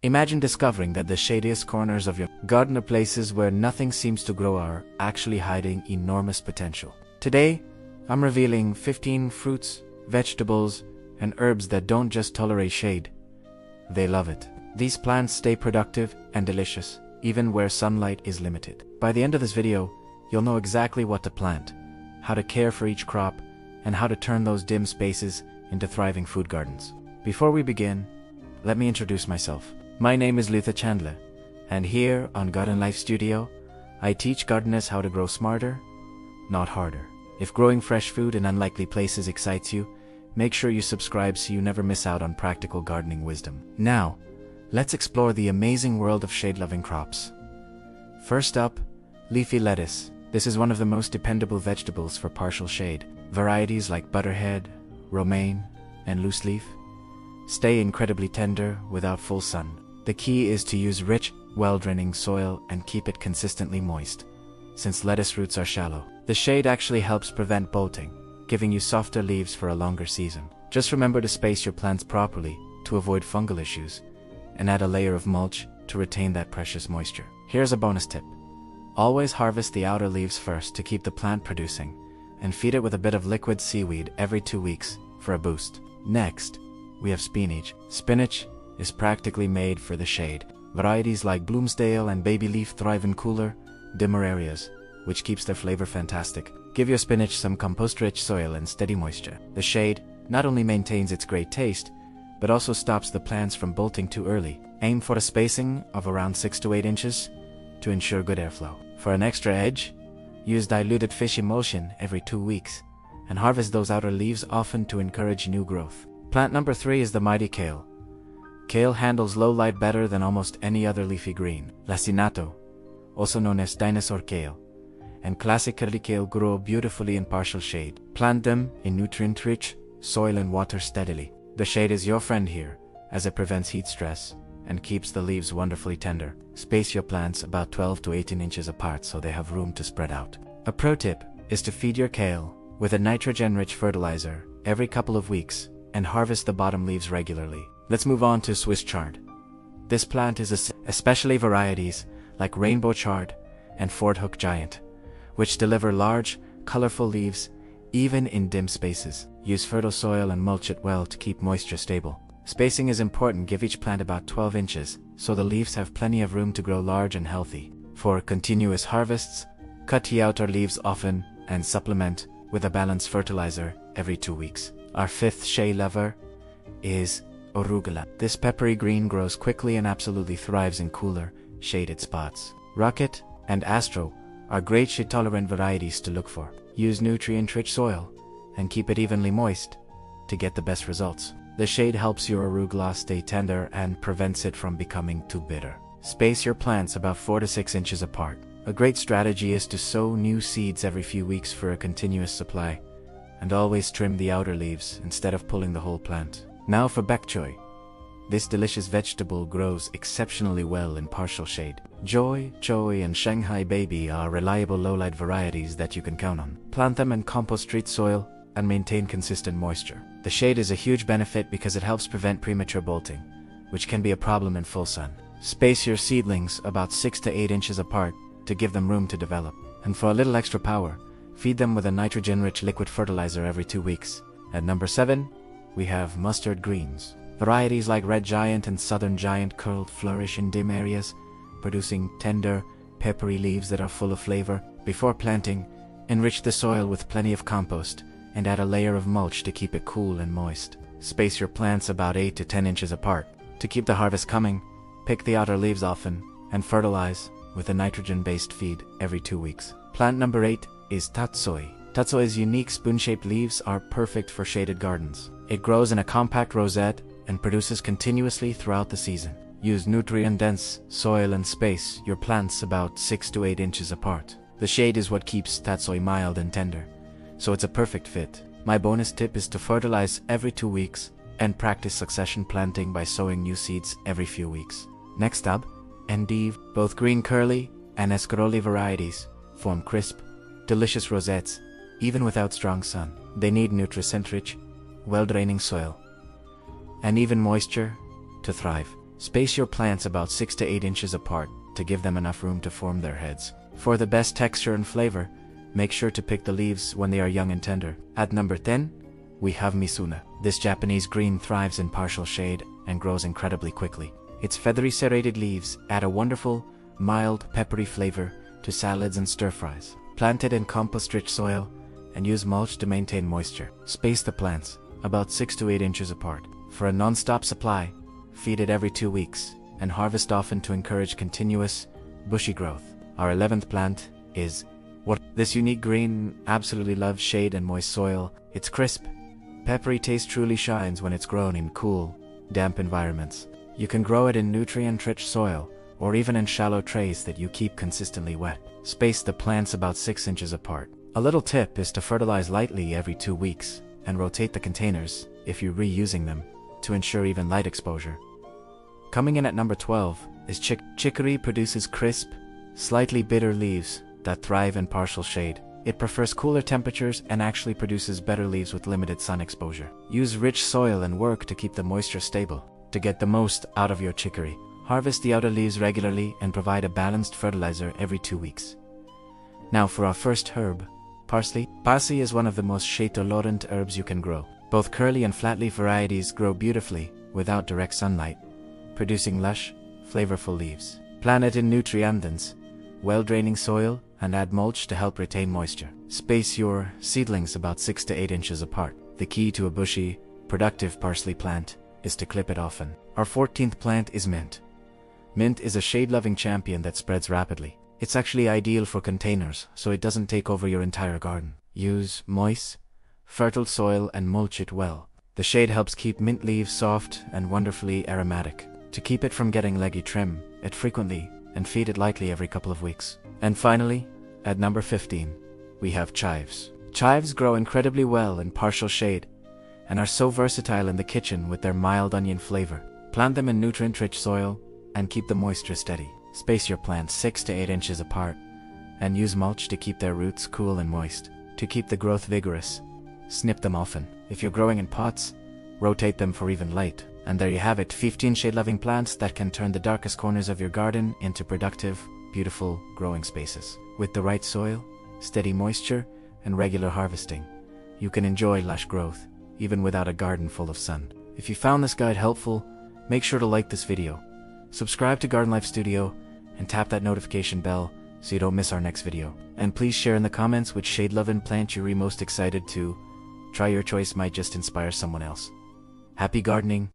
Imagine discovering that the shadiest corners of your garden are places where nothing seems to grow are actually hiding enormous potential. Today, I'm revealing 15 fruits, vegetables, and herbs that don't just tolerate shade. They love it. These plants stay productive and delicious, even where sunlight is limited. By the end of this video, you'll know exactly what to plant, how to care for each crop, and how to turn those dim spaces into thriving food gardens. Before we begin, let me introduce myself. My name is Luther Chandler, and here on GardenLife Studio, I teach gardeners how to grow smarter, not harder. If growing fresh food in unlikely places excites you, make sure you subscribe so you never miss out on practical gardening wisdom. Now, let's explore the amazing world of shade-loving crops. First up, leafy lettuce. This is one of the most dependable vegetables for partial shade. Varieties like butterhead, romaine, and loose leaf stay incredibly tender without full sun. The key is to use rich, well-draining soil and keep it consistently moist, since lettuce roots are shallow. The shade actually helps prevent bolting, giving you softer leaves for a longer season. Just remember to space your plants properly to avoid fungal issues, and add a layer of mulch to retain that precious moisture. Here's a bonus tip. Always harvest the outer leaves first to keep the plant producing, and feed it with a bit of liquid seaweed every 2 weeks for a boost. Next, we have spinach. Spinach is practically made for the shade. Varieties like Bloomsdale and Baby Leaf thrive in cooler, dimmer areas, which keeps their flavor fantastic. Give your spinach some compost-rich soil and steady moisture. The shade not only maintains its great taste, but also stops the plants from bolting too early. Aim for a spacing of around 6 to 8 inches to ensure good airflow. For an extra edge, use diluted fish emulsion every 2 weeks, and harvest those outer leaves often to encourage new growth. Plant number 3 is the mighty kale. Kale handles low light better than almost any other leafy green. Lacinato, also known as dinosaur kale, and classic curly kale grow beautifully in partial shade. Plant them in nutrient-rich soil and water steadily. The shade is your friend here, as it prevents heat stress and keeps the leaves wonderfully tender. Space your plants about 12 to 18 inches apart so they have room to spread out. A pro tip is to feed your kale with a nitrogen-rich fertilizer every couple of weeks and harvest the bottom leaves regularly. Let's move on to Swiss chard. This plant is especially varieties like Rainbow Chard and Fort Hook Giant, which deliver large, colorful leaves even in dim spaces. Use fertile soil and mulch it well to keep moisture stable. Spacing is important. Give each plant about 12 inches so the leaves have plenty of room to grow large and healthy. For continuous harvests, cut the outer leaves often and supplement with a balanced fertilizer every 2 weeks. Our fifth shade lover is arugula. This peppery green grows quickly and absolutely thrives in cooler, shaded spots. Rocket and Astro are great shade-tolerant varieties to look for. Use nutrient-rich soil and keep it evenly moist to get the best results. The shade helps your arugula stay tender and prevents it from becoming too bitter. Space your plants about 4 to 6 inches apart. A great strategy is to sow new seeds every few weeks for a continuous supply, and always trim the outer leaves instead of pulling the whole plant. Now for bok choy. This delicious vegetable grows exceptionally well in partial shade. Joy, choy, and Shanghai baby are reliable low-light varieties that you can count on. Plant them in compost-rich soil and maintain consistent moisture. The shade is a huge benefit because it helps prevent premature bolting, which can be a problem in full sun. Space your seedlings about 6 to 8 inches apart to give them room to develop. And for a little extra power, feed them with a nitrogen-rich liquid fertilizer every 2 weeks. At number 7, we have mustard greens. Varieties like Red Giant and Southern Giant curled flourish in dim areas, producing tender, peppery leaves that are full of flavor. Before planting, enrich the soil with plenty of compost and add a layer of mulch to keep it cool and moist. Space your plants about 8 to 10 inches apart. To keep the harvest coming, pick the outer leaves often and fertilize with a nitrogen-based feed every 2 weeks. Plant number 8 is tatsoi. Tatsoi's unique spoon-shaped leaves are perfect for shaded gardens. It grows in a compact rosette and produces continuously throughout the season. Use nutrient-dense soil and space your plants about 6 to 8 inches apart. The shade is what keeps tatsoi mild and tender, so it's a perfect fit. My bonus tip is to fertilize every 2 weeks and practice succession planting by sowing new seeds every few weeks. Next up, endive. Both green curly and escarole varieties form crisp, delicious rosettes even without strong sun. They need nutrient-rich, well-draining soil and even moisture to thrive. Space your plants about 6 to 8 inches apart to give them enough room to form their heads. For the best texture and flavor, make sure to pick the leaves when they are young and tender. At number 10, we have Misuna. This Japanese green thrives in partial shade and grows incredibly quickly. Its feathery serrated leaves add a wonderful, mild, peppery flavor to salads and stir-fries. Plant it in compost-rich soil and use mulch to maintain moisture. Space the plants about 6 to 8 inches apart. For a non-stop supply, feed it every 2 weeks and harvest often to encourage continuous, bushy growth. Our 11th plant is what? This unique green absolutely loves shade and moist soil. Its crisp, peppery taste truly shines when it's grown in cool, damp environments. You can grow it in nutrient-rich soil or even in shallow trays that you keep consistently wet. Space the plants about 6 inches apart. A little tip is to fertilize lightly every 2 weeks and rotate the containers, if you're reusing them, to ensure even light exposure. Coming in at number 12 is chicory. Produces crisp, slightly bitter leaves that thrive in partial shade. It prefers cooler temperatures and actually produces better leaves with limited sun exposure. Use rich soil and work to keep the moisture stable. To get the most out of your chicory, harvest the outer leaves regularly and provide a balanced fertilizer every 2 weeks. Now for our first herb, parsley. Parsley is one of the most shade-tolerant herbs you can grow. Both curly and flat-leaf varieties grow beautifully without direct sunlight, producing lush, flavorful leaves. Plant it in nutrient-dense, well-draining soil and add mulch to help retain moisture. Space your seedlings about 6 to 8 inches apart. The key to a bushy, productive parsley plant is to clip it often. Our 14th plant is mint. Mint is a shade-loving champion that spreads rapidly. It's actually ideal for containers, so it doesn't take over your entire garden. Use moist, fertile soil and mulch it well. The shade helps keep mint leaves soft and wonderfully aromatic. To keep it from getting leggy, trim it frequently and feed it lightly every couple of weeks. And finally, at number 15, we have chives. Chives grow incredibly well in partial shade and are so versatile in the kitchen with their mild onion flavor. Plant them in nutrient-rich soil and keep the moisture steady. Space your plants 6 to 8 inches apart and use mulch to keep their roots cool and moist. To keep the growth vigorous, snip them often. If you're growing in pots, rotate them for even light. And there you have it, 15 shade-loving plants that can turn the darkest corners of your garden into productive, beautiful growing spaces. With the right soil, steady moisture, and regular harvesting, you can enjoy lush growth, even without a garden full of sun. If you found this guide helpful, make sure to like this video, subscribe to GardenLife Studio, and tap that notification bell so you don't miss our next video. And please share in the comments which shade-loving plant you're most excited to try. Your choice might just inspire someone else. Happy gardening!